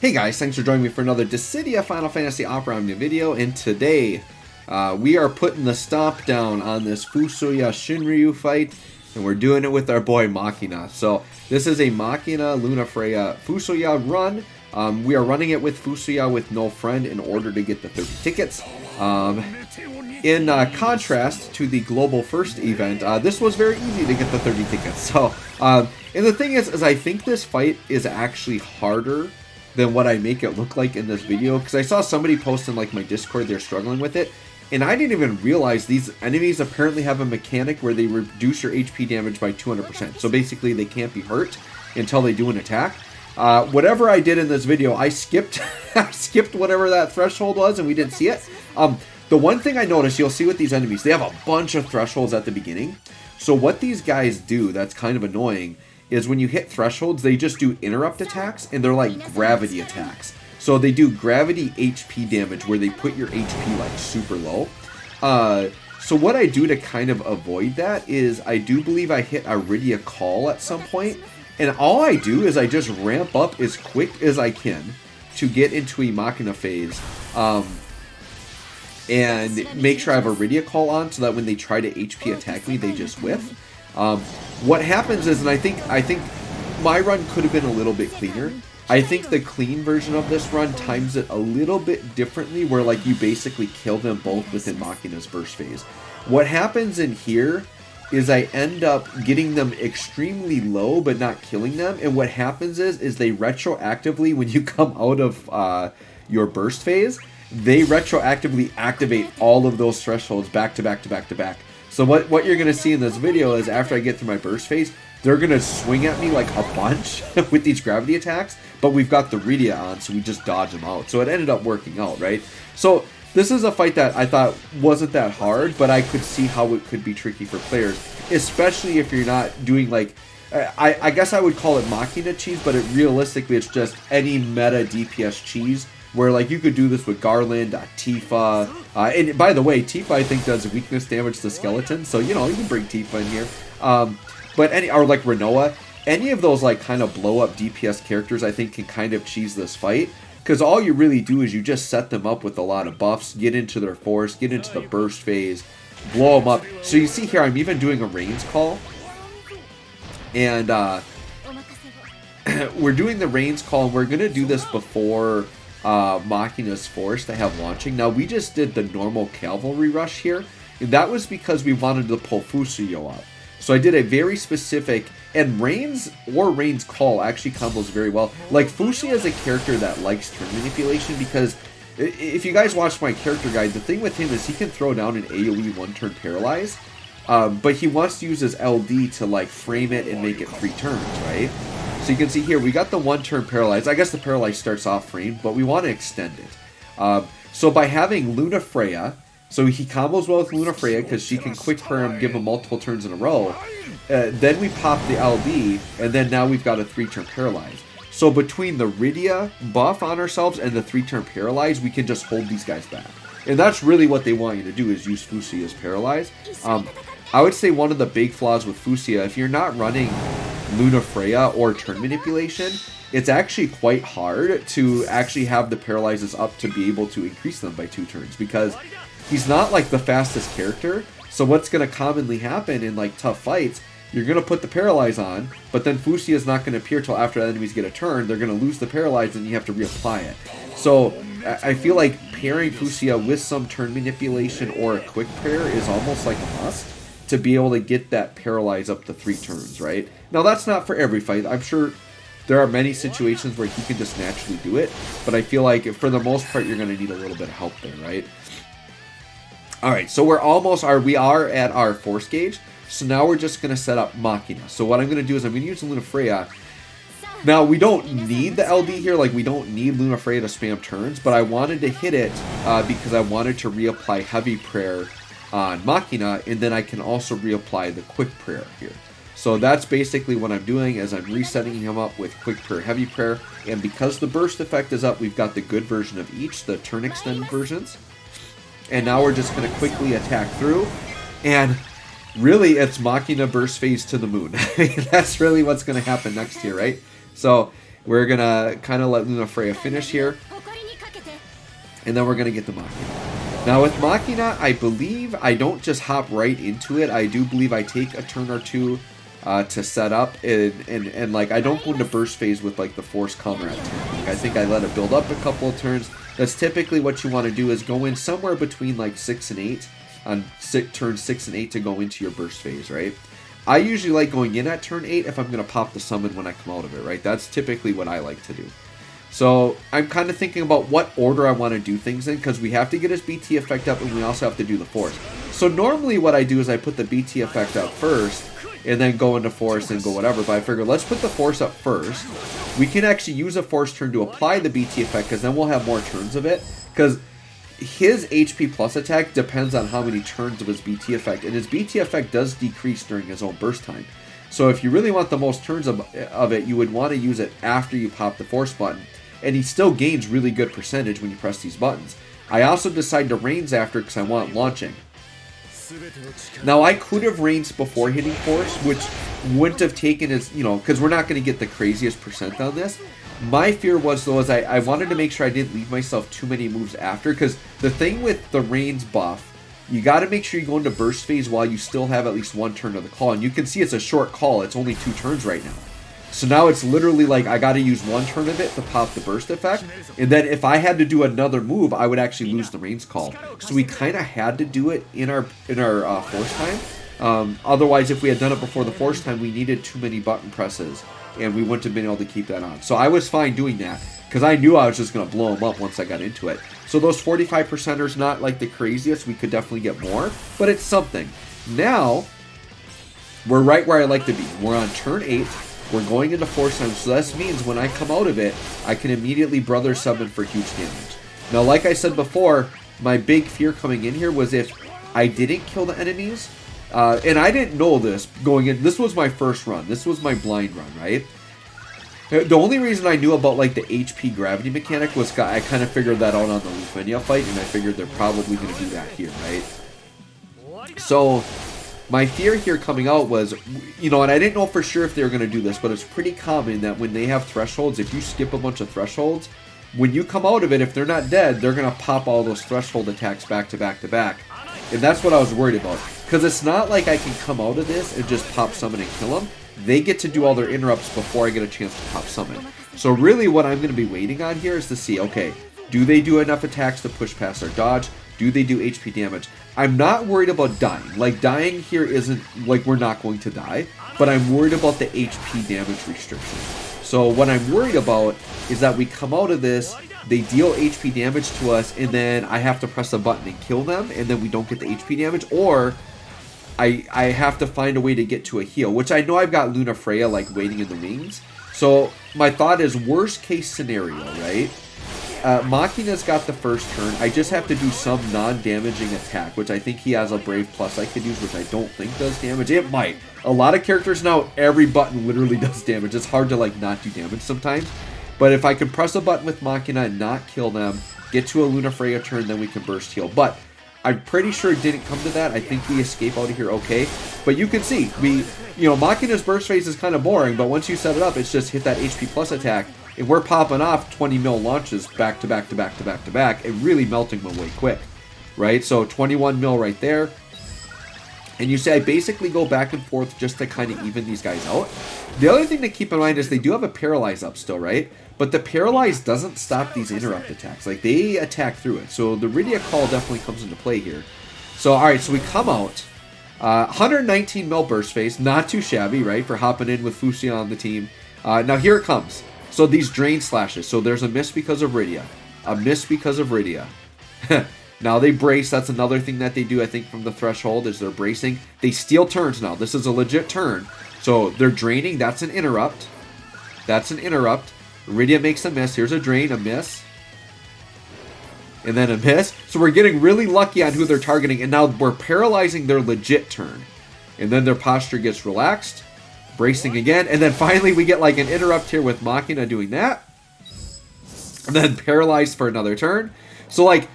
Hey guys, thanks for joining me for another Dissidia Final Fantasy Opera Omnia video, and today we are putting the stomp down on this Fusoya Shinryu fight, and we're doing it with our boy Machina. So this is a Machina Lunafreya Fusoya run. We are running it with Fusoya with no friend in order to get the 30 tickets. In contrast to the Global First event, this was very easy to get the 30 tickets. So, and the thing is I think this fight is actually harder than what I make it look like in this video, because I saw somebody post in like my Discord they're struggling with it, and I didn't even realize these enemies apparently have a mechanic where they reduce your HP damage by 200%. So basically they can't be hurt until they do an attack. Whatever I did in this video, I skipped I skipped whatever that threshold was and we didn't see it. The one thing I noticed, you'll see with these enemies, they have a bunch of thresholds at the beginning. So what these guys do that's kind of annoying is when you hit thresholds, they just do interrupt attacks, and they're like gravity attacks. So they do gravity HP damage where they put your HP like super low. So what I do to kind of avoid that is I do believe I hit Iridia Call at some point, and all I do is I just ramp up as quick as I can to get into a Machina phase, and make sure I have Iridia Call on so that when they try to HP attack me, they just whiff. What happens is, and I think my run could have been a little bit cleaner. I think the clean version of this run times it a little bit differently, where like you basically kill them both within Machina's burst phase. What happens in here is I end up getting them extremely low but not killing them, and what happens is they retroactively, when you come out of your burst phase, they retroactively activate all of those thresholds back to back to back to back. So what you're going to see in this video is after I get through my burst phase, they're going to swing at me like a bunch with these gravity attacks, but we've got the Iridia on, so we just dodge them out. So it ended up working out, right? So this is a fight that I thought wasn't that hard, but I could see how it could be tricky for players, especially if you're not doing like, I guess I would call it Machina cheese, but realistically it's just any meta DPS cheese, where like you could do this with Garland, Tifa, and by the way, Tifa I think does weakness damage to skeletons, so you know you can bring Tifa in here. But or like Renoa, any of those like kind of blow up DPS characters I think can kind of cheese this fight, because all you really do is you just set them up with a lot of buffs, get into their force, get into the burst phase, blow them up. So you see here I'm even doing a Reigns call, and we're doing the Reigns call, and we're gonna do this before Machina's force they have launching. Now we just did the normal cavalry rush here, and that was because we wanted to pull Fusoya up. So I did a very specific, and Reigns call actually combos very well. Like Fusoya is a character that likes turn manipulation, because if you guys watched my character guide, the thing with him is he can throw down an AoE one turn paralyze, but he wants to use his LD to like frame it and make it 3 turns, right? So you can see here, we got the 1 turn paralyze. I guess the paralyze starts off framed, but we want to extend it. So by having Lunafreya, so he combos well with Lunafreya because she can quick prayer him, give him multiple turns in a row. Then we pop the LD, and then now we've got a 3 turn paralyze. So between the Iridia buff on ourselves and the 3 turn paralyze, we can just hold these guys back. And that's really what they want you to do, is use Fusoya's paralyze. I would say one of the big flaws with Fusoya, if you're not running Lunafreya or turn manipulation, it's actually quite hard to actually have the paralyzes up to be able to increase them by 2 turns, because he's not like the fastest character. So what's going to commonly happen in like tough fights, you're going to put the paralyze on, but then Fusoya is not going to appear till after the enemies get a turn. They're going to lose the paralyze and you have to reapply it. So I feel like pairing Fusoya with some turn manipulation or a quick prayer is almost like a must to be able to get that paralyze up to 3 turns, right? Now that's not for every fight. I'm sure there are many situations where he can just naturally do it, but I feel like for the most part you're going to need a little bit of help there, right? Alright, so we are at our force gauge, so now we're just going to set up Machina. So what I'm going to do is I'm going to use Lunafreya. Now we don't need the LD here, like we don't need Lunafreya to spam turns, but I wanted to hit it because I wanted to reapply heavy prayer on Machina, and then I can also reapply the quick prayer here. So that's basically what I'm doing, is I'm resetting him up with quick prayer, heavy prayer, and because the burst effect is up, we've got the good version of each, the turn extend versions. And now we're just going to quickly attack through, and really it's Machina burst phase to the moon. That's really what's going to happen next here, right? So We're going to kind of let Lunafreya finish here. And then we're going to get the Machina. Now with Machina, I believe I don't just hop right into it. I do believe I take a turn or two to set up. And like, I don't go into burst phase with like the force counter at turn. Like, I think I let it build up a couple of turns. That's typically what you want to do, is go in somewhere between like 6 and 8 on turn 6 and 8 to go into your burst phase, right? I usually like going in at turn 8 if I'm going to pop the summon when I come out of it, right? That's typically what I like to do. So I'm kind of thinking about what order I want to do things in, because we have to get his BT effect up and we also have to do the force. So normally what I do is I put the BT effect up first and then go into force and go whatever. But I figure let's put the force up first. We can actually use a force turn to apply the BT effect, because then we'll have more turns of it. Because his HP plus attack depends on how many turns of his BT effect. And his BT effect does decrease during his own burst time. So if you really want the most turns of it, you would want to use it after you pop the force button. And he still gains really good percentage when you press these buttons. I also decide to Reigns after because I want launching. Now I could have Reigns before hitting force, which wouldn't have taken his, because we're not going to get the craziest percent on this. My fear was, though, is I wanted to make sure I didn't leave myself too many moves after, because the thing with the Reigns buff, you got to make sure you go into burst phase while you still have at least one turn of the call. And you can see it's a short call. It's only 2 turns right now. So now it's literally like I got to use 1 turn of it to pop the burst effect. And then if I had to do another move, I would actually lose the Reigns call. So we kind of had to do it in our force time. Otherwise, if we had done it before the force time, we needed too many button presses. And we wouldn't have been able to keep that on. So I was fine doing that, because I knew I was just going to blow him up once I got into it. So those 45%ers, not like the craziest. We could definitely get more, but it's something. Now, we're right where I like to be. We're on turn 8. We're going into force time, so that means when I come out of it, I can immediately brother summon for huge damage. Now, like I said before, my big fear coming in here was if I didn't kill the enemies, and I didn't know this going in. This was my first run. This was my blind run, right? The only reason I knew about like the HP gravity mechanic was I kind of figured that out on the Lufenia fight, and I figured they're probably going to do that here, right? So my fear here coming out was, and I didn't know for sure if they were going to do this, but it's pretty common that when they have thresholds, if you skip a bunch of thresholds, when you come out of it, if they're not dead, they're going to pop all those threshold attacks back to back to back. And that's what I was worried about. Because it's not like I can come out of this and just pop summon and kill them. They get to do all their interrupts before I get a chance to pop summon. So really what I'm going to be waiting on here is to see, okay, do they do enough attacks to push past our dodge? Do they do HP damage? I'm not worried about dying. Like, dying here isn't, like, we're not going to die. But I'm worried about the HP damage restriction. So what I'm worried about is that we come out of this, they deal HP damage to us, and then I have to press a button and kill them, and then we don't get the HP damage, or I have to find a way to get to a heal, which I know I've got Lunafreya, like, waiting in the wings. So my thought is, worst case scenario, right? Machina's got the first turn. I just have to do some non-damaging attack, which I think he has a Brave Plus I could use, which I don't think does damage. It might. A lot of characters now, every button literally does damage. It's hard to, like, not do damage sometimes. But if I can press a button with Machina and not kill them, get to a Lunafreya turn, then we can burst heal. But I'm pretty sure it didn't come to that. I think we escape out of here okay. But you can see, Machina's burst phase is kind of boring, but once you set it up, it's just hit that HP plus attack. And we're popping off 20 mil launches back to back to back to back to back and really melting them away quick, right? So 21 mil right there. And you see I basically go back and forth just to kind of even these guys out. The other thing to keep in mind is they do have a Paralyze up still, right? But the Paralyze doesn't stop these interrupt attacks. Like, they attack through it. So the Rydia call definitely comes into play here. So, alright, so we come out. 119 mil burst phase. Not too shabby, right? For hopping in with Fusoya on the team. Now here it comes. So these drain slashes. So there's a miss because of Rydia. A miss because of Rydia. Now they brace. That's another thing that they do, I think, from the threshold is they're bracing. They steal turns now. This is a legit turn. So they're draining. That's an interrupt. That's an interrupt. Rydia makes a miss. Here's a drain, a miss. And then a miss. So we're getting really lucky on who they're targeting. And now we're paralyzing their legit turn. And then their posture gets relaxed. Bracing again, and then finally we get like an interrupt here with Machina doing that, and then paralyzed for another turn. So like,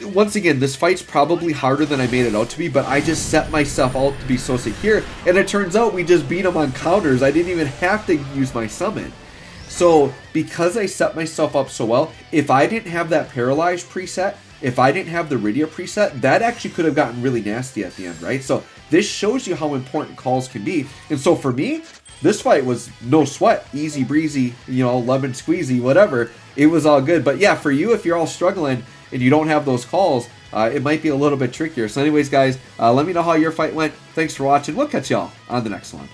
once again, this fight's probably harder than I made it out to be, but I just set myself out to be so secure, and it turns out we just beat them on counters. I didn't even have to use my summon. So because I set myself up so well, if I didn't have that Paralyzed preset, if I didn't have the Rydia preset, that actually could have gotten really nasty at the end, right? So this shows you how important calls can be. And so for me, this fight was no sweat, easy breezy, you know, lemon squeezy, whatever. It was all good. But yeah, for you, if you're all struggling and you don't have those calls, it might be a little bit trickier. So anyways, guys, let me know how your fight went. Thanks for watching. We'll catch y'all on the next one.